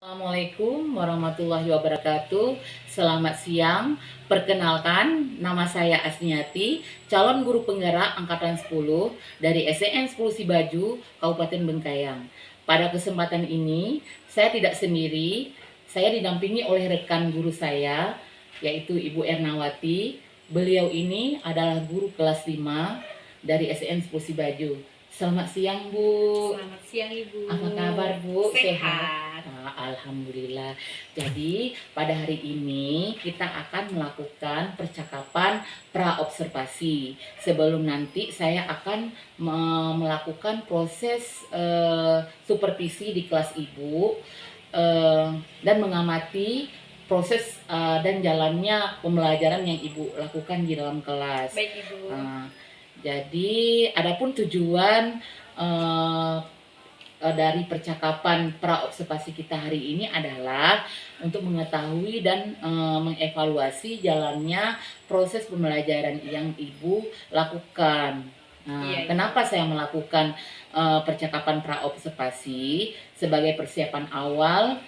Assalamualaikum warahmatullahi wabarakatuh. Selamat siang. Perkenalkan, nama saya Asniati, calon guru penggerak angkatan 10 dari SDN 10 Sibaju, Kabupaten Bengkayang. Pada kesempatan ini, saya tidak sendiri. Saya didampingi oleh rekan guru saya, yaitu Ibu Ernawati. Beliau ini adalah guru kelas 5 dari SDN 10 Sibaju. Selamat siang, Bu. Selamat siang, Ibu. Apa kabar, Bu? Sehat. Alhamdulillah. Jadi pada hari ini kita akan melakukan percakapan praobservasi. Sebelum nanti saya akan melakukan proses supervisi di kelas Ibu dan mengamati proses dan jalannya pembelajaran yang Ibu lakukan di dalam kelas. Baik, Ibu. Jadi adapun tujuan dari percakapan praobservasi kita hari ini adalah untuk mengetahui dan mengevaluasi jalannya proses pembelajaran yang Ibu lakukan. Iya. Kenapa saya melakukan percakapan praobservasi sebagai persiapan awal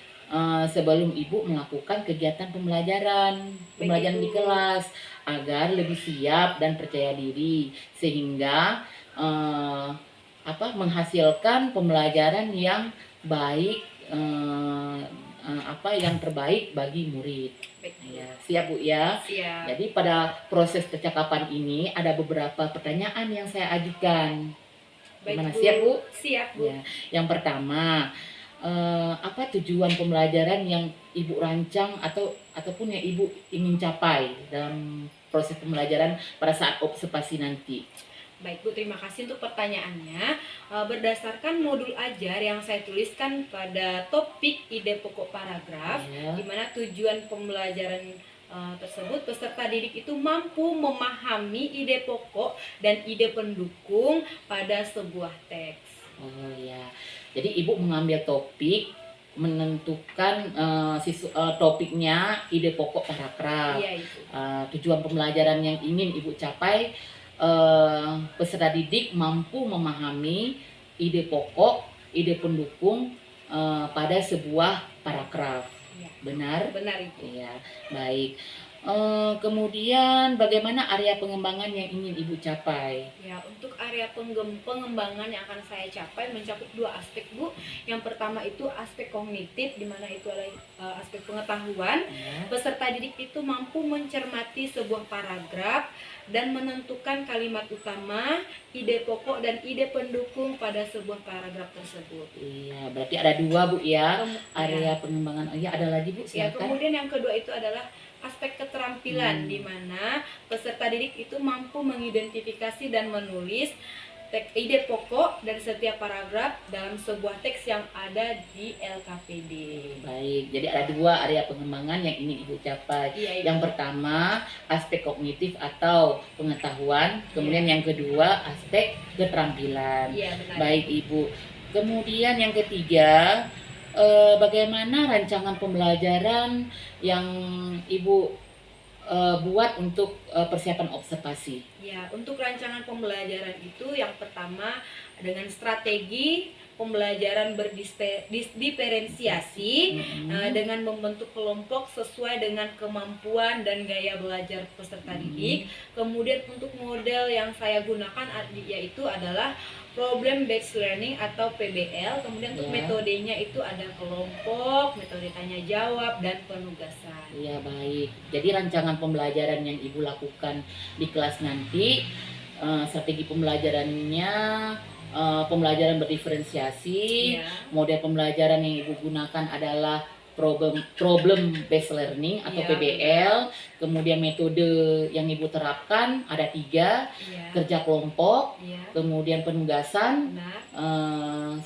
sebelum Ibu melakukan kegiatan pembelajaran di kelas agar lebih siap dan percaya diri sehingga menghasilkan pembelajaran yang baik, yang terbaik bagi murid. Ya, siap Bu ya. Siap. Jadi pada proses percakapan ini ada beberapa pertanyaan yang saya ajukan. Gimana, siap Bu? Siap, Bu. Ya, yang pertama, apa tujuan pembelajaran yang Ibu rancang ataupun yang Ibu ingin capai dalam proses pembelajaran pada saat observasi nanti? Baik, Bu, terima kasih untuk pertanyaannya. Berdasarkan modul ajar yang saya tuliskan pada topik ide pokok paragraf, di mana tujuan pembelajaran tersebut peserta didik itu mampu memahami ide pokok dan ide pendukung pada sebuah teks. Oh ya, jadi Ibu mengambil topik, menentukan topiknya ide pokok paragraf. Iya, Ibu. Tujuan pembelajaran yang ingin Ibu capai, peserta didik mampu memahami ide pokok, ide pendukung pada sebuah paragraf. Ya. Benar? Benar, Ibu. Iya, baik. Kemudian bagaimana area pengembangan yang ingin Ibu capai? Ya, untuk area pengembangan yang akan saya capai mencakup dua aspek, Bu. Yang pertama itu aspek kognitif, di mana itu adalah aspek pengetahuan. Ya. Peserta didik itu mampu mencermati sebuah paragraf dan menentukan kalimat utama, ide pokok dan ide pendukung pada sebuah paragraf tersebut. Iya, berarti ada dua Bu ya, area pengembangan. Oh iya, ada lagi Bu, Ya, silakan. kemudian yang kedua itu adalah aspek keterampilan, di mana peserta didik itu mampu mengidentifikasi dan menulis ide pokok dari setiap paragraf dalam sebuah teks yang ada di LKPD. Baik, jadi ada dua area pengembangan yang ingin Ibu capai. Iya, yang pertama aspek kognitif atau pengetahuan, kemudian yang kedua aspek keterampilan. Iya, benar. Baik Ibu. Kemudian yang ketiga, bagaimana rancangan pembelajaran yang Ibu buat untuk persiapan observasi? Ya, untuk rancangan pembelajaran itu yang pertama dengan strategi pembelajaran berdiferensiasi dengan membentuk kelompok sesuai dengan kemampuan dan gaya belajar peserta didik. Kemudian untuk model yang saya gunakan yaitu adalah problem based learning atau PBL. Kemudian untuk metodenya itu ada kelompok, metode tanya jawab, dan penugasan. Iya, baik. Jadi rancangan pembelajaran yang Ibu lakukan di kelas nanti, strategi pembelajarannya pembelajaran berdiferensiasi. Model pembelajaran yang Ibu gunakan adalah problem based learning atau PBL. Kemudian metode yang Ibu terapkan ada 3, kerja kelompok, kemudian penugasan,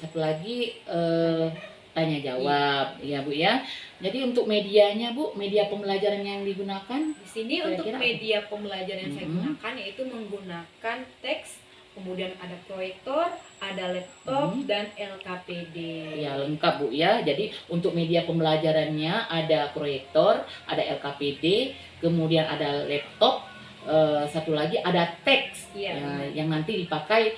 satu lagi tanya jawab. Ya Bu ya. Jadi untuk medianya Bu, media pembelajaran yang digunakan di sini untuk media pembelajaran yang saya gunakan yaitu menggunakan teks, kemudian ada proyektor, ada laptop, dan LKPD. Ya, lengkap Bu ya. Jadi untuk media pembelajarannya ada proyektor, ada LKPD, kemudian ada laptop, satu lagi ada teks yang nanti dipakai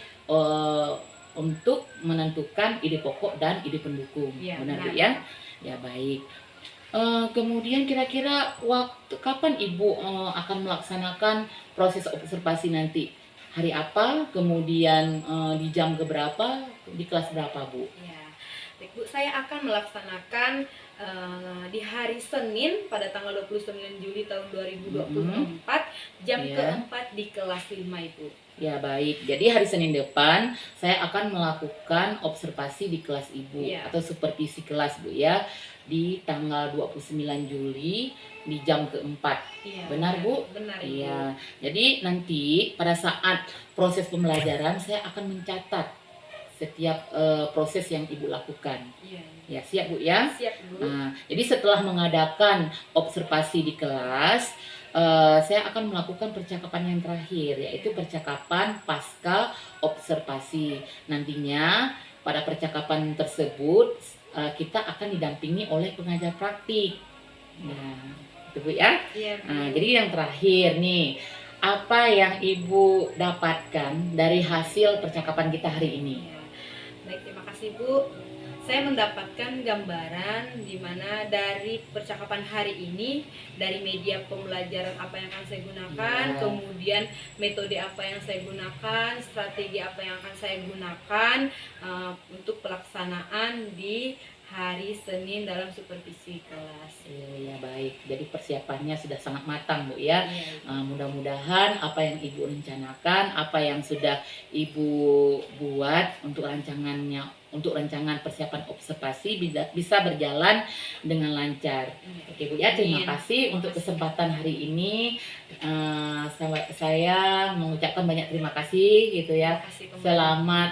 untuk menentukan ide pokok dan ide pendukung. Benar Bu ya? Ya baik. Kemudian kira-kira waktu kapan Ibu akan melaksanakan proses observasi nanti? Hari apa? Kemudian di jam keberapa? Di kelas berapa, Bu? Ya, baik Bu, saya akan melaksanakan di hari Senin pada tanggal 29 Juli tahun 2024 jam Ya. keempat di kelas 5 Ibu. Ya baik, jadi hari Senin depan saya akan melakukan observasi di kelas Ibu Ya. atau supervisi kelas Bu ya, di tanggal 29 Juli di jam keempat. Iya, Benar Bu? Benar Ibu. Iya, jadi nanti pada saat proses pembelajaran saya akan mencatat setiap proses yang Ibu lakukan. Iya. Ya siap Bu ya? Siap Bu. Nah, jadi setelah mengadakan observasi di kelas, saya akan melakukan percakapan yang terakhir, yaitu percakapan pasca observasi. Nantinya pada percakapan tersebut kita akan didampingi oleh pengajar praktik. Nah, itu Bu ya. Iya, Bu. Nah, jadi yang terakhir nih, apa yang Ibu dapatkan dari hasil percakapan kita hari ini? Ya. Baik, terima kasih Bu. Saya mendapatkan gambaran di mana dari percakapan hari ini, dari media pembelajaran apa yang akan saya gunakan, Ya. kemudian metode apa yang saya gunakan, strategi apa yang akan saya gunakan untuk pelaksanaan di hari Senin dalam supervisi kelas. Ya baik, jadi persiapannya sudah sangat matang Bu ya. Iya. Mudah-mudahan apa yang Ibu rencanakan, apa yang sudah Ibu buat untuk rancangan persiapan observasi bisa berjalan dengan lancar. Oke Bu ya, terima Amin. kasih untuk kesempatan hari ini. Saya mengucapkan banyak terima kasih gitu ya. Terima kasih kembali. Selamat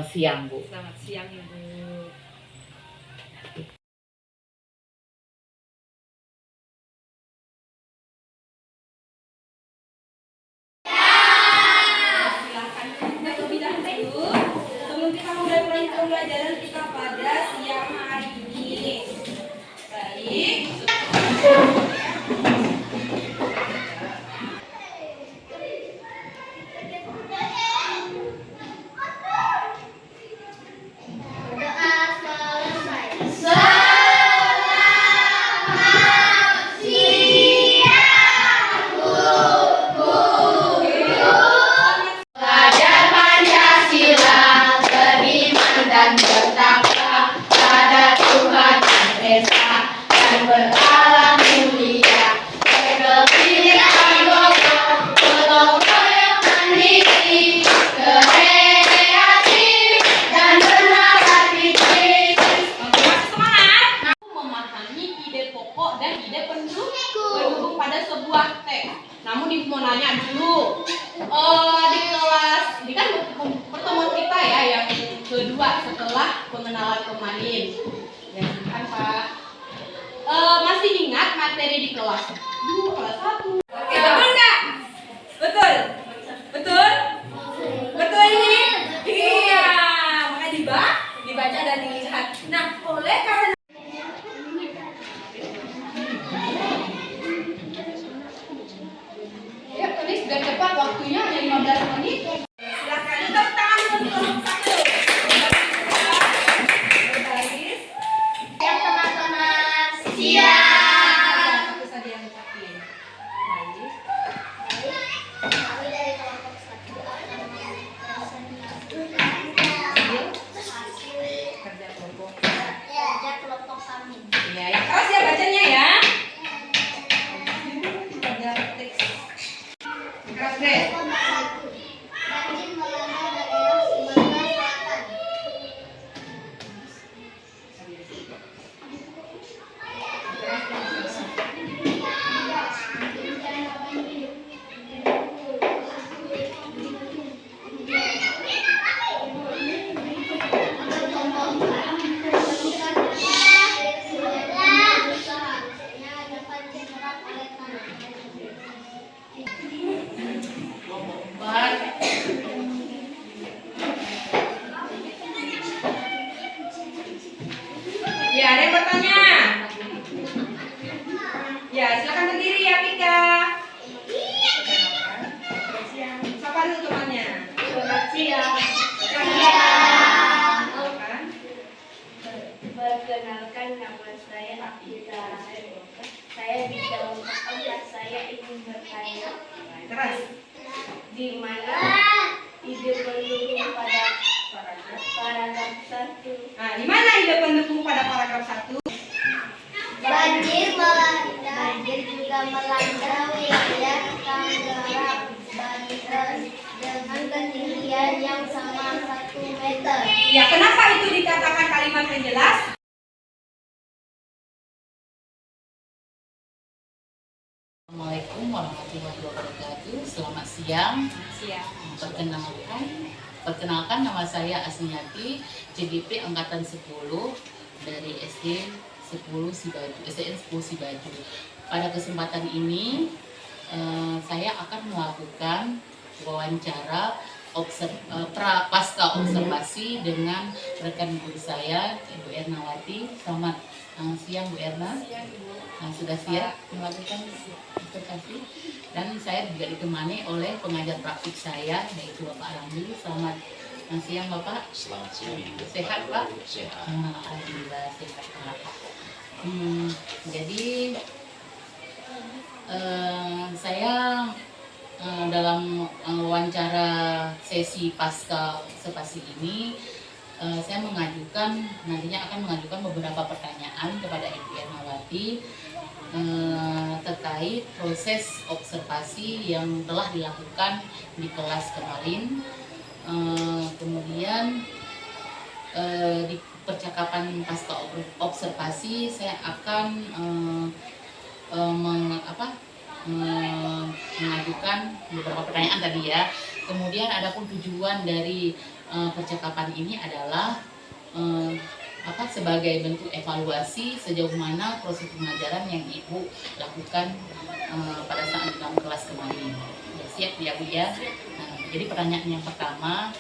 siang Bu. Selamat siang Ibu. Silakan terlebih dahulu sebelum kita mulai pembelajaran kita pada siang hari ini. Baik. Belajar Pancasila, beriman dan bertakwa pada Tuhan Yang Esa dan beralam mulia. Berkegiatan gotong, gotong royong mandiri, kreatif dan bernalar fikir. Semangat. Memahami ide pokok dan ide pendukung pada sebuah teks. Namun Ibu mau nanya dulu, di kelas ini kan pertemuan kita ya yang kedua setelah pengenalan pemain. Ya kan Pak. Masih ingat materi di kelas 2, kelas 1? Betul nggak? Betul? Betul? Betul ini? Iya. Makanya dibaca dan dilihat. Nah, oleh karena ya, tulis biar cepat, waktunya hanya 15 menit. Silakan tepuk tangan untuk kelompok 1. Baris. Yang teman-teman siap. Satu saja yang ucapin. Baik. Kami dari kelompok 1 akan hasil Kerja kelompok. kerja kelompok kami. Iya, yang keras ya bacanya ya. Kerja teks. Keras deh. Banjir melanda daerah Sumatera Selatan. Seharusnya dapat diserap oleh tanah. Keras. Di mana ide pendukung pada paragraf 1? Nah, di mana ide pendukung pada paragraf 1? Banjir juga melanda wilayah Tangerang Banten dengan ketinggian yang sama 1 meter. Ya, kenapa itu dikatakan kalimat yang jelas? Assalamualaikum warahmatullahi wabarakatuh. Selamat siang. Siap. Perkenalkan nama saya Asmiati, CGP angkatan 10 dari SD 10 Sibaju, SDN 10 Sibaju. Pada kesempatan ini saya akan melakukan wawancara pasca observasi dengan rekan guru saya, Ibu Ernawati. Selamat siang Bu Erna. Sudah siap melakukan observasi, dan saya juga ditemani oleh pengajar praktik saya, yaitu Bapak Ramli. Selamat siang Bapak. Selamat siang Ibu. Sehat Pak? Sehat. Alhamdulillah sehat Pak. Jadi saya dalam wawancara sesi pasca observasi ini saya nantinya akan mengajukan beberapa pertanyaan kepada Ibu Ernawati terkait proses observasi yang telah dilakukan di kelas kemarin. Kemudian di percakapan pasca observasi saya akan mengajukan beberapa pertanyaan tadi ya. Kemudian adapun tujuan dari percakapan ini adalah sebagai bentuk evaluasi sejauh mana proses pembelajaran yang Ibu lakukan pada saat dalam kelas kemarin. Ya, siap ya Bu ya. Jadi pertanyaan yang pertama,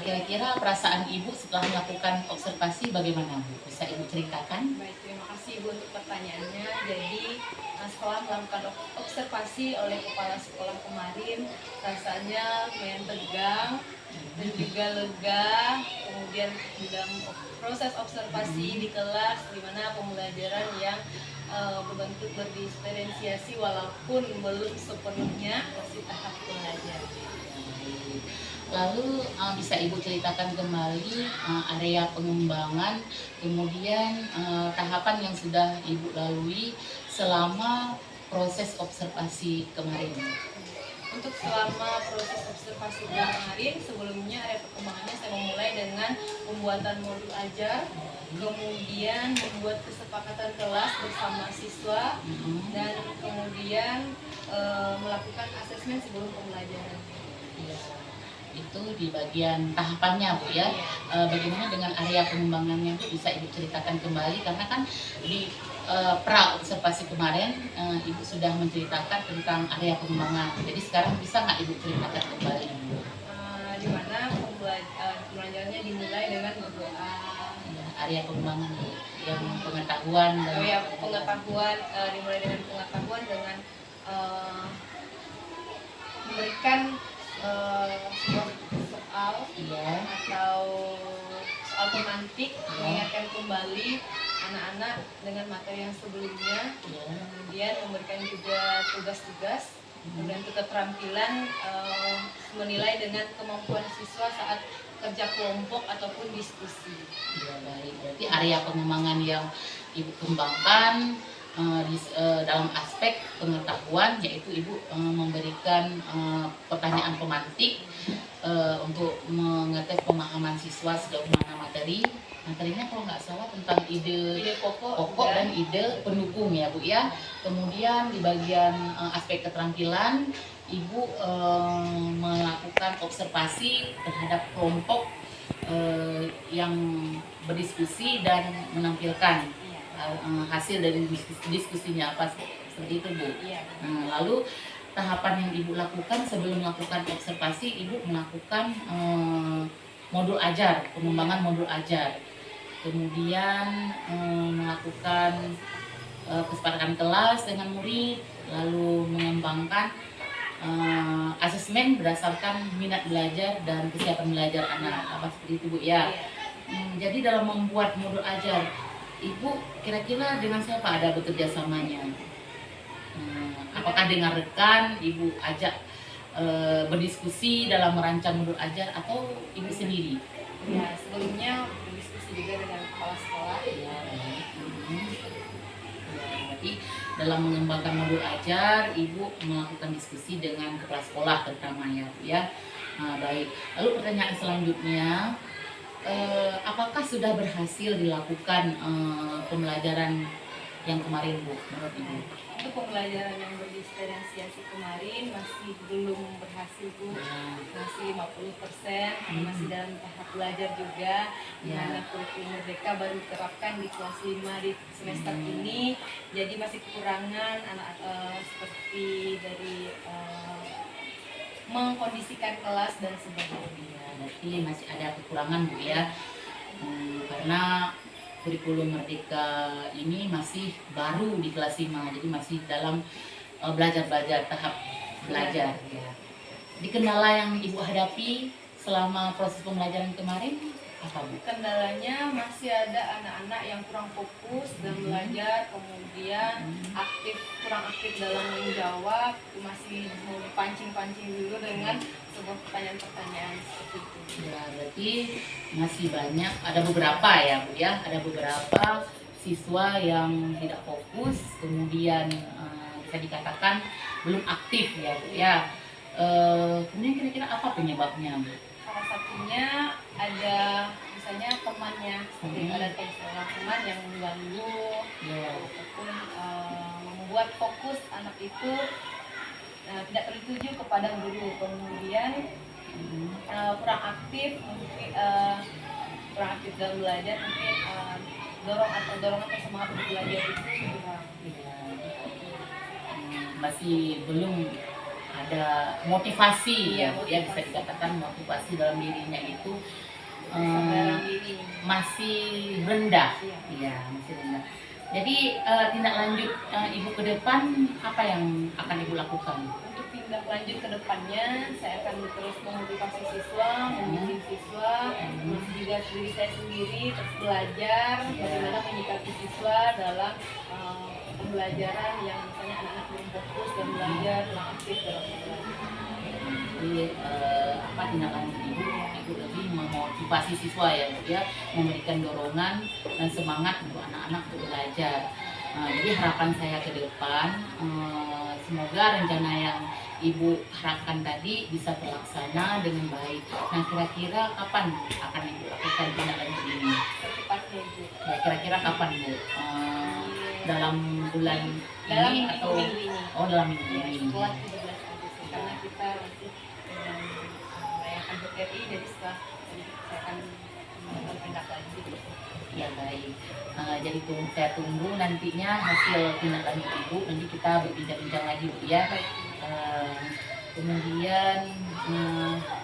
kira-kira perasaan Ibu setelah melakukan observasi bagaimana Bu? Bisa Ibu ceritakan? Baik, terima kasih Ibu untuk pertanyaannya. Jadi setelah melakukan observasi oleh kepala sekolah kemarin, rasanya lumayan tegang dan juga lega. Kemudian dalam proses observasi di kelas, di mana pembelajaran yang berbentuk berdiferensiasi walaupun belum sepenuhnya masih tahap belajar. Lalu bisa Ibu ceritakan kembali area pengembangan, kemudian tahapan yang sudah Ibu lalui selama proses observasi kemarin. Untuk selama proses observasi kemarin, sebelumnya area perkembangannya saya memulai dengan pembuatan modul ajar, kemudian membuat kesepakatan kelas bersama siswa, dan kemudian melakukan asesmen sebelum pembelajaran. Ya, itu di bagian tahapannya Bu ya. Bagaimana dengan area pengembangannya Bu, bisa Ibu ceritakan kembali, karena kan di pra observasi kemarin Ibu sudah menceritakan tentang area pengembangan. Jadi sekarang bisa nggak Ibu ceritakan kembali? Di mana pembelajarannya dimulai dengan berdoa. Ya, area pengembangan Bu, yang pengetahuan dan Pengetahuan dimulai dengan pengetahuan dengan memberikan sebuah soal atau soal pemantik, mengingatkan kembali anak-anak dengan materi yang sebelumnya, kemudian memberikan juga tugas-tugas, kemudian keterampilan menilai dengan kemampuan siswa saat kerja kelompok ataupun diskusi. Ya, baik. Berarti area pengembangan yang Ibu kembangkan dalam aspek pengetahuan, yaitu Ibu memberikan pertanyaan pemantik untuk mengetes pemahaman siswa sejauh mana materinya kalau nggak salah tentang ide pokok dan ide pendukung ya Bu ya. Kemudian di bagian aspek keterampilan Ibu melakukan observasi terhadap kelompok yang berdiskusi dan menampilkan hasil dari diskusinya apa seperti itu Bu. Lalu tahapan yang Ibu lakukan sebelum melakukan observasi, Ibu melakukan modul ajar, pengembangan modul ajar, kemudian melakukan kesepakatan kelas dengan murid, lalu mengembangkan asesmen berdasarkan minat belajar dan kesiapan belajar anak, apa seperti itu Bu ya. Jadi dalam membuat modul ajar, Ibu kira-kira dengan siapa ada bekerja samanya? Apakah dengan rekan Ibu ajak berdiskusi dalam merancang modul ajar atau Ibu sendiri? Ya, sebelumnya berdiskusi juga dengan kepala sekolah. Ya, baik. Ya, berarti dalam mengembangkan modul ajar, Ibu melakukan diskusi dengan kepala sekolah terutama ya, Bu ya. Nah, baik. Lalu pertanyaan selanjutnya, apakah sudah berhasil dilakukan pembelajaran yang kemarin, Bu, menurut Ibu? Untuk pembelajaran yang berdiferensiasi kemarin masih belum berhasil, Bu. Masih 50%, masih dalam tahap belajar juga. Karena kurikulum Merdeka baru diterapkan di kelas 5 di semester ini, jadi masih kekurangan anak seperti dari mengkondisikan kelas dan sebagainya. Berarti masih ada kekurangan, Bu ya. Karena kurikulum Merdeka ini masih baru di kelas 5, jadi masih dalam belajar tahap belajar ya. Di kendala yang Ibu hadapi selama proses pembelajaran kemarin apa, Bu? Kendalanya masih ada anak-anak yang kurang fokus dalam belajar, kemudian kurang aktif dalam menjawab, masih mau dipancing-pancing dulu dengan sebuah pertanyaan-pertanyaan seperti itu. Ya, berarti masih banyak, ada beberapa ya, Bu ya, ada beberapa siswa yang tidak fokus, kemudian bisa dikatakan belum aktif ya, Bu ya. Kemudian kira-kira apa penyebabnya, Bu? Salah satunya ada misalnya temannya, seperti ada seorang teman yang mengganggu, ataupun membuat fokus anak itu tidak tertuju kepada guru, kemudian kurang aktif, mungkin kurang aktif dalam belajar, mungkin dorongan atau semangat untuk belajar itu kurang. Masih belum ada motivasi ya, Bu ya, bisa dikatakan motivasi dalam dirinya itu masih rendah, ya masih rendah. Jadi tindak lanjut Ibu ke depan apa yang akan Ibu lakukan? Untuk tindak lanjut ke depannya, saya akan terus memotivasi siswa, membimbing siswa, masih juga diri saya sendiri terus belajar bagaimana menyikapi siswa dalam pembelajaran yang misalnya anak-anak belum fokus dan belajar, kurang aktif dalam belajar. Jadi apa tindak lanjut Ibu lebih memotivasi siswa ya, Bu ya, memberikan dorongan dan semangat untuk anak-anak untuk belajar. Jadi harapan saya ke depan, semoga rencana yang Ibu harapkan tadi bisa terlaksana dengan baik. Nah, kira-kira kapan akan Ibu lakukan tindak lanjut ini? Secepatnya, Ibu. Ya, kira-kira kapan, Bu? Dalam bulan dalam ini atau minggu ini? Oh, dalam minggu Ya, ini. setelah 17 Agustus, karena kita masih sedang merayakan HUT RI, jadi setelah saya akan melakukan tindak lanjut. Ya, baik. Jadi saya tunggu nantinya hasil tindak lanjut Ibu. Nanti kita berbincang-bincang lagi, Bu ya. Kemudian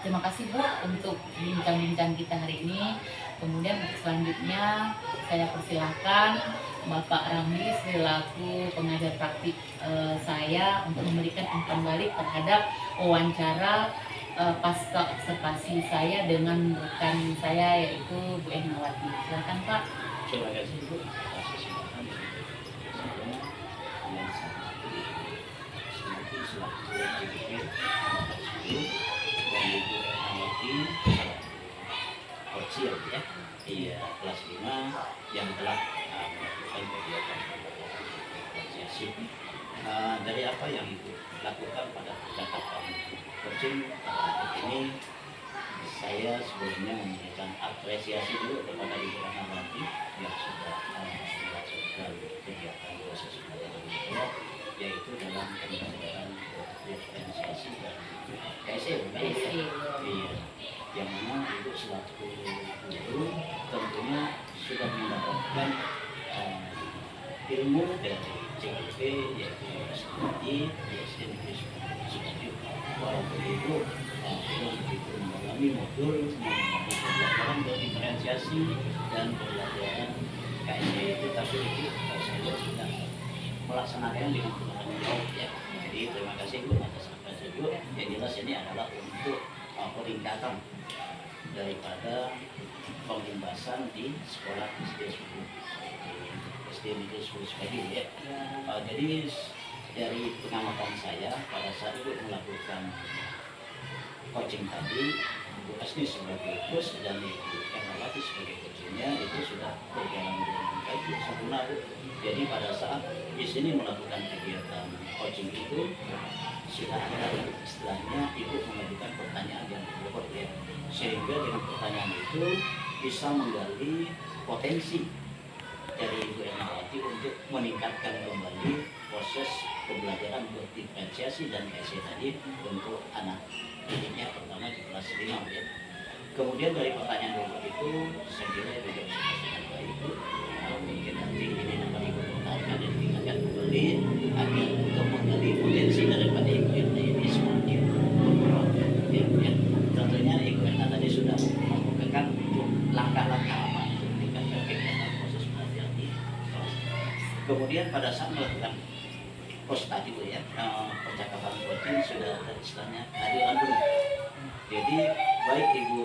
terima kasih, Bu, untuk bincang-bincang kita hari ini. Kemudian untuk selanjutnya saya persilahkan Bapak Ramli selaku pengajar praktik saya untuk memberikan umpan balik terhadap wawancara pasca observasi saya dengan rekan saya yaitu Bu Enawati. Silakan, Pak. Terima kasih, Bu, atas kesempatan saya yang selaku CGP Angkatan 10 dan Ibu Enawati Kocil ya, iya kelas 5 yang telah melakukan kegiatan organisasi. Dari apa yang Ibu lakukan pada kegiatan coaching ini, saya sebelumnya memberikan apresiasi dulu kepada Ibu Enawati yang sudah melakukan kegiatan proses belajar media, yaitu dalam pembelajaran diferensiasi dan KSE. Iya, yang mana Ibu selaku guru tentunya sudah mendapatkan ilmu dari CGP, yaitu studi ISD Negeri Sukoharjo. Walaupun Ibu belum begitu mengalami modul mengenai pembelajaran diferensiasi dan pembelajaran KSE, tetapi Ibu saya sudah melaksanakan dengan bertanggung jawab ya. Jadi terima kasih, Bu, atas apresiasi Ibu. Yang jelas ini adalah untuk peningkatan daripada pembebasan di sekolah SD 10 SD Negeri 10 Sukoharjo ya. Jadi dari pengamatan saya pada saat Ibu melakukan coaching tadi, Ibu Asni sebagai coach dan Ibu Ernawati sebagai coachingnya itu sudah berjalan dengan baik, sempurna Bu. Jadi pada saat di sini melakukan kegiatan coaching itu sudah ada istilahnya Ibu mengajukan pertanyaan yang berbobot ya, sehingga dengan pertanyaan itu bisa menggali potensi dari Ibu Ernawati untuk meningkatkan kembali proses pembelajaran berdiferensiasi dan KC tadi untuk anak didiknya terutama di kelas 5 ya. Kemudian dari pertanyaan berbobot itu saya kira juga sudah sangat baik Bu. Mungkin nanti ini dapat Ibu pertahankan dan ditingkatkan kembali agar untuk menggali potensi daripada Ibu Erna ini semakin berkembang ya. Tentunya Ibu Erna tadi sudah membukakan untuk langkah-langkah apa untuk meningkatkan kegiatan proses belajar di kelas. Kemudian pada saat melakukan pos tadi Bu ya, percakapan coaching sudah ada istilahnya kehadiran penuh. Jadi baik Ibu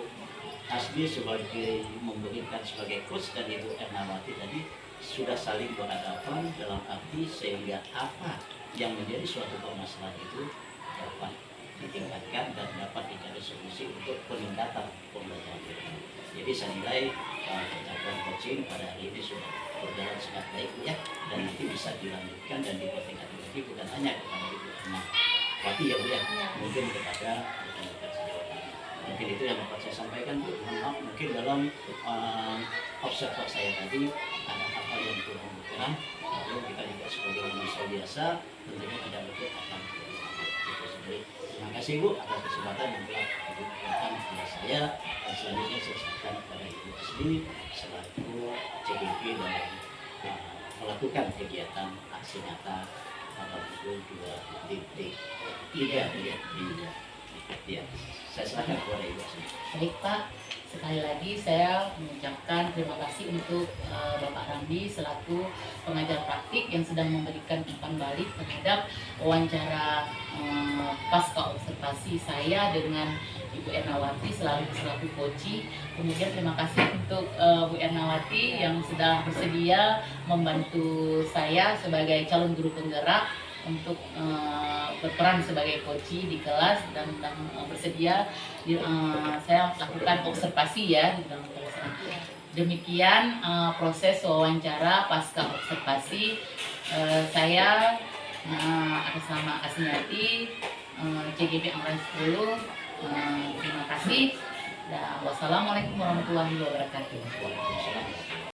Asni sebagai memberikan sebagai coach dan Ibu Ernawati tadi sudah saling berhadapan dalam arti sehingga apa yang menjadi suatu permasalahan itu dapat ditingkatkan dan dapat dicari solusi untuk peningkatan pembelajaran kita. Jadi saya nilai percakapan coaching pada hari ini sudah berjalan sangat baik ya, dan nanti bisa dilanjutkan dan dipertingkatkan lagi bukan hanya kepada Ibu Ernawati ya Bu ya, mungkin kepada rekan-rekan sejawat. Mungkin itu yang dapat saya sampaikan Bu. Mohon maaf mungkin dalam observasi saya tadi ada hal-hal yang kurang berkenan. Lalu kita juga sebagai manusia biasa tentunya tidak luput akan itu sendiri. Terima kasih Bu atas kesempatan yang telah diberikan kepada saya, dan selanjutnya saya serahkan kepada Ibu Asni selaku CGP dalam melakukan kegiatan aksi nyata pada pukul 2.3 ya. Saya serahkan kepada Ibu Asni. Baik Pak, sekali lagi saya mengucapkan terima kasih untuk Bapak Ramdi selaku pengajar praktik yang sedang memberikan umpan balik terhadap wawancara pasca observasi saya dengan Ibu Ernawati selaku coach. Kemudian terima kasih untuk Bu Ernawati yang sudah bersedia membantu saya sebagai calon guru penggerak untuk berperan sebagai coach di kelas dan bersedia saya lakukan observasi ya di dalam kelas. Demikian proses wawancara pasca observasi saya atas nama Asniati CGP Angkatan 10. Terima kasih. Dan wassalamualaikum warahmatullahi wabarakatuh. Waalaikumsalam.